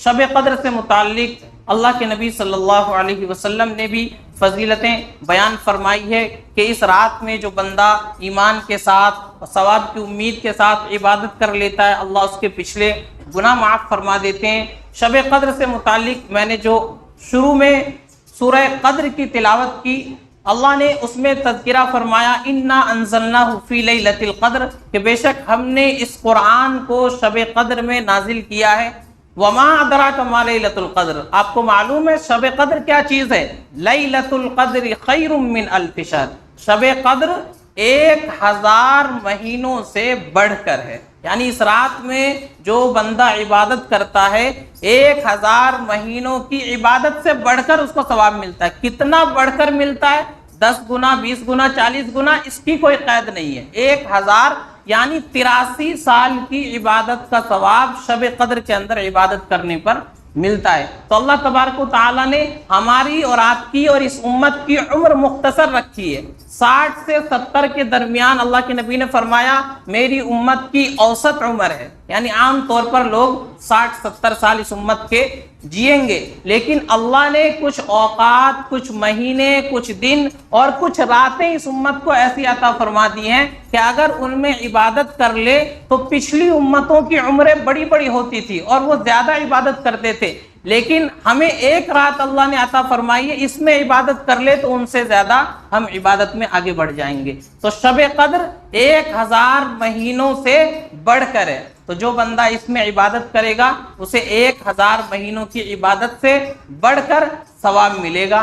شب قدر سے متعلق اللہ کے نبی صلی اللہ علیہ وسلم نے بھی فضیلتیں بیان فرمائی ہے کہ اس رات میں جو بندہ ایمان کے ساتھ ثواب کی امید کے ساتھ عبادت کر لیتا ہے، اللہ اس کے پچھلے گناہ معاف فرما دیتے ہیں۔ شب قدر سے متعلق میں نے جو شروع میں سورہ قدر کی تلاوت کی، اللہ نے اس میں تذکرہ فرمایا انا انزلناہ فی لیلۃ القدر، کہ بے شک ہم نے اس قرآن کو شب قدر میں نازل کیا ہے۔ وما ادراک ما لیلۃ القدر، آپ کو معلوم ہے شب قدر کیا چیز ہے؟ لیلۃ القدر خیر من الف شہر، شب قدر 1000 مہینوں سے بڑھ کر ہے، یعنی اس رات میں جو بندہ عبادت کرتا ہے 1000 مہینوں کی عبادت سے بڑھ کر اس کو ثواب ملتا ہے۔ کتنا بڑھ کر ملتا ہے؟ 10 گنا، 20 گنا، 40 گنا، اس کی کوئی قید نہیں ہے۔ 1000 یعنی 83 سال کی عبادت کا ثواب شب قدر کے اندر عبادت کرنے پر ملتا ہے۔ تو اللہ تبارک و تعالیٰ نے ہماری اور آپ کی اور اس امت کی عمر مختصر رکھی ہے۔ 60 سے 70 کے درمیان اللہ کے نبی نے فرمایا میری امت کی اوسط عمر ہے، یعنی عام طور پر لوگ 60-70 سال اس امت کے جئیں گے، لیکن اللہ نے کچھ اوقات، کچھ مہینے، کچھ دن اور کچھ راتیں اس امت کو ایسی عطا فرما دی ہیں کہ اگر ان میں عبادت کر لے تو پچھلی امتوں کی عمریں بڑی بڑی ہوتی تھی اور وہ زیادہ عبادت کرتے تھے، لیکن ہمیں ایک رات اللہ نے عطا فرمائی ہے، اس میں عبادت کر لے تو ان سے زیادہ ہم عبادت میں آگے بڑھ جائیں گے۔ تو شب قدر 1000 مہینوں سے بڑھ کر ہے، تو جو بندہ اس میں عبادت کرے گا اسے 1000 مہینوں کی عبادت سے بڑھ کر ثواب ملے گا۔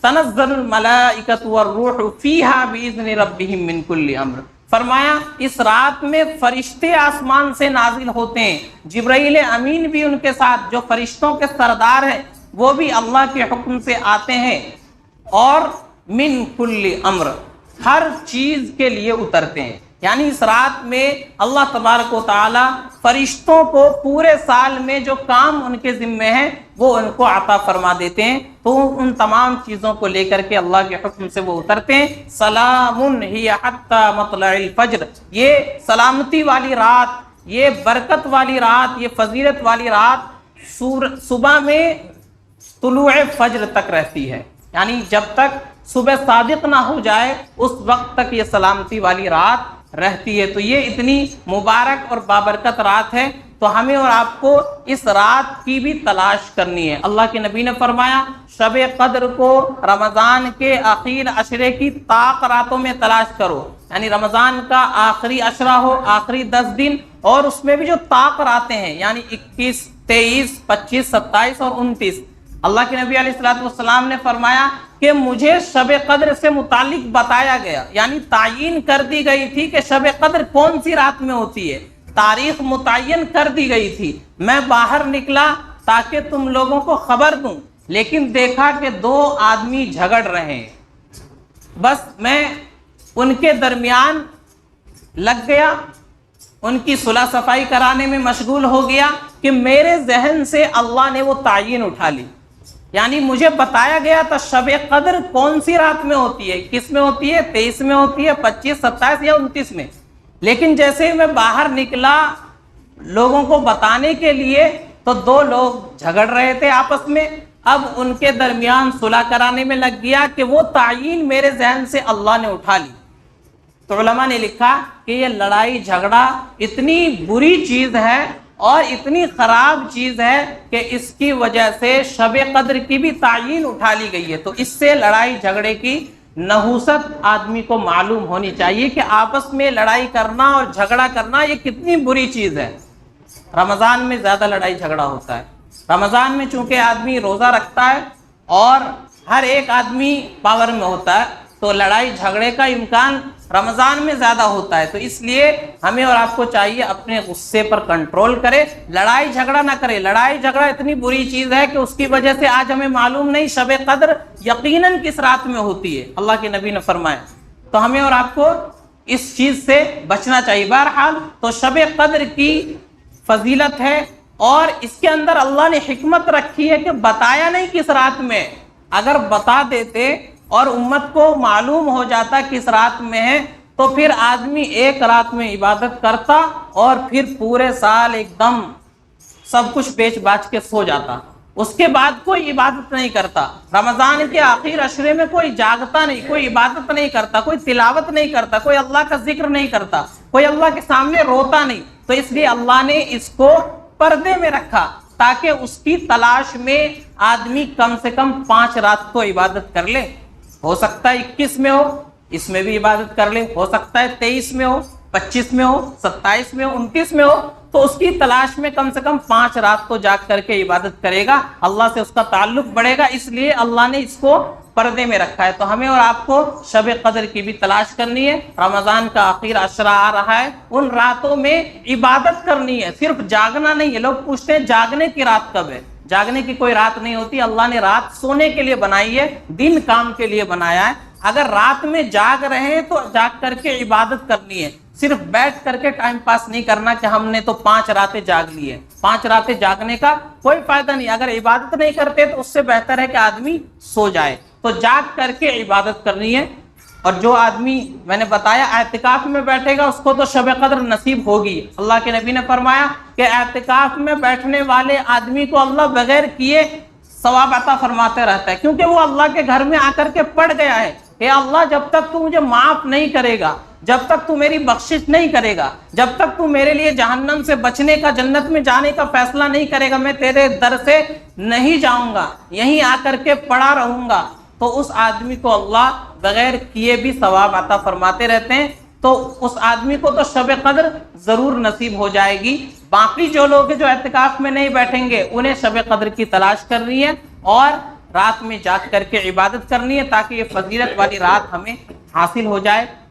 تنزل الملائکۃ والروح فیہا بإذن ربہم من کل امر، فرمایا اس رات میں فرشتے آسمان سے نازل ہوتے ہیں، جبرائیل امین بھی ان کے ساتھ، جو فرشتوں کے سردار ہیں وہ بھی اللہ کے حکم سے آتے ہیں، اور من کل امر، ہر چیز کے لیے اترتے ہیں۔ یعنی اس رات میں اللہ تبارک و تعالی فرشتوں کو پورے سال میں جو کام ان کے ذمے ہیں وہ ان کو عطا فرما دیتے ہیں، تو ان تمام چیزوں کو لے کر کے اللہ کے حکم سے وہ اترتے ہیں۔ سلام ہی حتی مطلع الفجر، یہ سلامتی والی رات، یہ برکت والی رات، یہ فضیلت والی رات صبح میں طلوع فجر تک رہتی ہے، یعنی جب تک صبح صادق نہ ہو جائے اس وقت تک یہ سلامتی والی رات رہتی ہے۔ تو یہ اتنی مبارک اور بابرکت رات ہے، تو ہمیں اور آپ کو اس رات کی بھی تلاش کرنی ہے۔ اللہ کے نبی نے فرمایا شب قدر کو رمضان کے آخر عشرے کی طاق راتوں میں تلاش کرو، یعنی رمضان کا آخری عشرہ ہو، آخری 10 دن، اور اس میں بھی جو طاق راتیں ہیں یعنی 21، 23، 25، 27 اور 29۔ اللہ کے نبی علیہ السلام نے فرمایا کہ مجھے شب قدر سے متعلق بتایا گیا، یعنی تعین کر دی گئی تھی کہ شب قدر کون سی رات میں ہوتی ہے، تاریخ متعین کر دی گئی تھی۔ میں باہر نکلا تاکہ تم لوگوں کو خبر دوں، لیکن دیکھا کہ 2 آدمی جھگڑ رہے ہیں، بس میں ان کے درمیان لگ گیا، ان کی صلح صفائی کرانے میں مشغول ہو گیا کہ میرے ذہن سے اللہ نے وہ تعین اٹھا لی، یعنی مجھے بتایا گیا تھا شب قدر کون سی رات میں ہوتی ہے، کس میں ہوتی ہے، 23 میں ہوتی ہے، 25، 27 یا 29 میں، لیکن جیسے ہی میں باہر نکلا لوگوں کو بتانے کے لیے تو 2 لوگ جھگڑ رہے تھے آپس میں، اب ان کے درمیان صلح کرانے میں لگ گیا کہ وہ تعین میرے ذہن سے اللہ نے اٹھا لی۔ تو علماء نے لکھا کہ یہ لڑائی جھگڑا اتنی بری چیز ہے اور اتنی خراب چیز ہے کہ اس کی وجہ سے شب قدر کی بھی تعین اٹھا لی گئی ہے۔ تو اس سے لڑائی جھگڑے کی نحوست آدمی کو معلوم ہونی چاہیے کہ آپس میں لڑائی کرنا اور جھگڑا کرنا یہ کتنی بری چیز ہے۔ رمضان میں زیادہ لڑائی جھگڑا ہوتا ہے، رمضان میں چونکہ آدمی روزہ رکھتا ہے اور ہر ایک آدمی پاور میں ہوتا ہے، تو لڑائی جھگڑے کا امکان رمضان میں زیادہ ہوتا ہے۔ تو اس لیے ہمیں اور آپ کو چاہیے اپنے غصے پر کنٹرول کرے، لڑائی جھگڑا نہ کرے۔ لڑائی جھگڑا اتنی بری چیز ہے کہ اس کی وجہ سے آج ہمیں معلوم نہیں شب قدر یقیناً کس رات میں ہوتی ہے، اللہ کے نبی نے فرمایا۔ تو ہمیں اور آپ کو اس چیز سے بچنا چاہیے۔ بہرحال تو شب قدر کی فضیلت ہے، اور اس کے اندر اللہ نے حکمت رکھی ہے کہ بتایا نہیں کس رات میں، اگر بتا دیتے اور امت کو معلوم ہو جاتا کس رات میں ہے تو پھر آدمی ایک رات میں عبادت کرتا اور پھر پورے سال ایک دم سب کچھ بیچ باچ کے سو جاتا، اس کے بعد کوئی عبادت نہیں کرتا، رمضان کے آخر عشرے میں کوئی جاگتا نہیں، کوئی عبادت نہیں کرتا، کوئی تلاوت نہیں کرتا، کوئی اللہ کا ذکر نہیں کرتا، کوئی اللہ کے سامنے روتا نہیں، تو اس لیے اللہ نے اس کو پردے میں رکھا تاکہ اس کی تلاش میں آدمی کم سے کم 5 رات تو عبادت کر لے۔ ہو سکتا ہے 21 میں ہو، اس میں بھی عبادت کر لے، ہو سکتا ہے 23 میں ہو، 25 میں ہو، 27 میں ہو، 29 میں ہو، تو اس کی تلاش میں کم سے کم 5 رات تو جاگ کر کے عبادت کرے گا، اللہ سے اس کا تعلق بڑھے گا، اس لیے اللہ نے اس کو پردے میں رکھا ہے۔ تو ہمیں اور آپ کو شب قدر کی بھی تلاش کرنی ہے، رمضان کا آخر عشرہ آ رہا ہے، ان راتوں میں عبادت کرنی ہے، صرف جاگنا نہیں ہے۔ لوگ پوچھتے ہیں جاگنے کی رات کب ہے؟ جاگنے کی کوئی رات نہیں ہوتی، اللہ نے رات سونے کے لیے بنائی ہے، دن کام کے لیے بنایا ہے۔ اگر رات میں جاگ رہے ہیں تو جاگ کر کے عبادت کرنی ہے، صرف بیٹھ کر کے ٹائم پاس نہیں کرنا کہ ہم نے تو 5 راتیں جاگ لی ہیں۔ 5 راتیں جاگنے کا کوئی فائدہ نہیں، اگر عبادت نہیں کرتے تو اس سے بہتر ہے کہ آدمی سو جائے۔ تو جاگ کر کے عبادت کرنی ہے، اور جو آدمی میں نے بتایا اعتکاف میں بیٹھے گا اس کو تو شب قدر نصیب ہوگی۔ اللہ کے نبی نے فرمایا کہ اعتکاف میں بیٹھنے والے آدمی کو اللہ بغیر کیے ثواب عطا فرماتے رہتا ہے، کیونکہ وہ اللہ کے گھر میں آ کر کے پڑ گیا ہے، اے اللہ جب تک تو مجھے معاف نہیں کرے گا، جب تک تو میری بخشش نہیں کرے گا، جب تک تو میرے لیے جہنم سے بچنے کا، جنت میں جانے کا فیصلہ نہیں کرے گا، میں تیرے در سے نہیں جاؤں گا، یہیں آ کر کے پڑا رہوں گا۔ تو اس آدمی کو اللہ بغیر کیے بھی ثواب عطا فرماتے رہتے ہیں، تو اس آدمی کو تو شب قدر ضرور نصیب ہو جائے گی۔ باقی جو لوگ جو اعتکاف میں نہیں بیٹھیں گے انہیں شب قدر کی تلاش کرنی ہے اور رات میں جاگ کر کے عبادت کرنی ہے تاکہ یہ فضیلت والی رات ہمیں حاصل ہو جائے۔